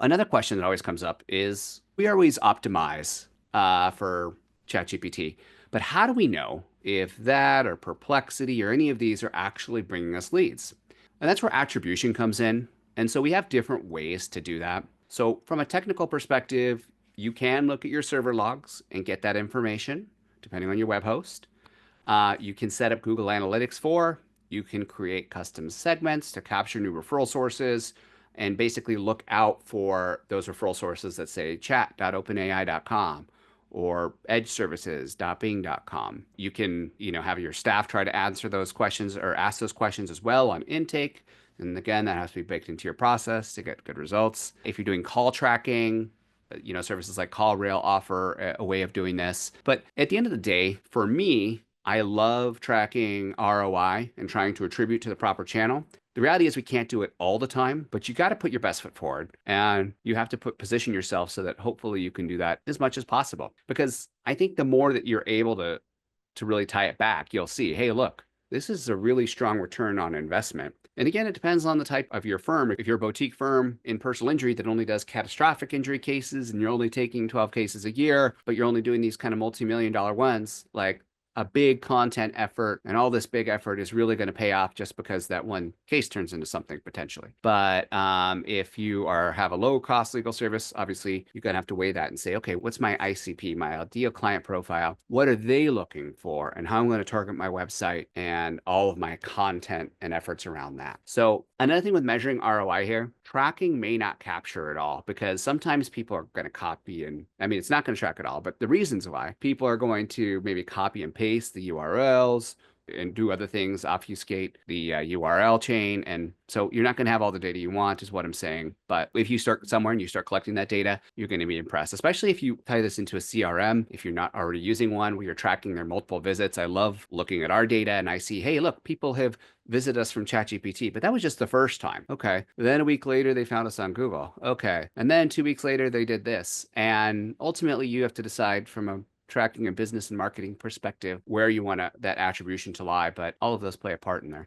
Another question that always comes up is we always optimize for ChatGPT, but how do we know if that or Perplexity or any of these are actually bringing us leads? And that's where attribution comes in. And so we have different ways to do that. So, from a technical perspective, you can look at your server logs and get that information depending on your web host. You can set up Google Analytics for. You can create custom segments to capture new referral sources and basically look out for those referral sources that say chat.openai.com or edgeservices.bing.com. You can, have your staff try to answer those questions or ask those questions as well on intake. And again, that has to be baked into your process to get good results. If you're doing call tracking, services like CallRail offer a way of doing this. But at the end of the day, for me, I love tracking ROI and trying to attribute to the proper channel. The reality is we can't do it all the time, but you got to put your best foot forward and you have to position yourself so that hopefully you can do that as much as possible. Because I think the more that you're able to really tie it back, you'll see, hey, look, this is a really strong return on investment. And again, it depends on the type of your firm. If you're a boutique firm in personal injury that only does catastrophic injury cases and you're only taking 12 cases a year, but you're only doing these kind of multi-million dollar ones, like a big content effort and all this big effort is really going to pay off just because that one case turns into something potentially. But if you have a low cost legal service, obviously you're going to have to weigh that and say, okay, what's my ICP, my ideal client profile? What are they looking for? And how I'm going to target my website and all of my content and efforts around that. So another thing with measuring ROI here, tracking may not capture it all because sometimes people are going to copy and, I mean, it's not going to track it all, but the reasons why people are going to maybe copy and paste the URLs and do other things, obfuscate the URL chain. And so you're not going to have all the data you want, is what I'm saying. But if you start somewhere and you start collecting that data, you're going to be impressed, especially if you tie this into a CRM, if you're not already using one where you're tracking their multiple visits. I love looking at our data and I see, hey, look, people have visited us from ChatGPT, but that was just the first time. Okay. Then a week later, they found us on Google. Okay. And then 2 weeks later, they did this. And ultimately, you have to decide from a tracking a business and marketing perspective where you want that attribution to lie, but all of those play a part in there.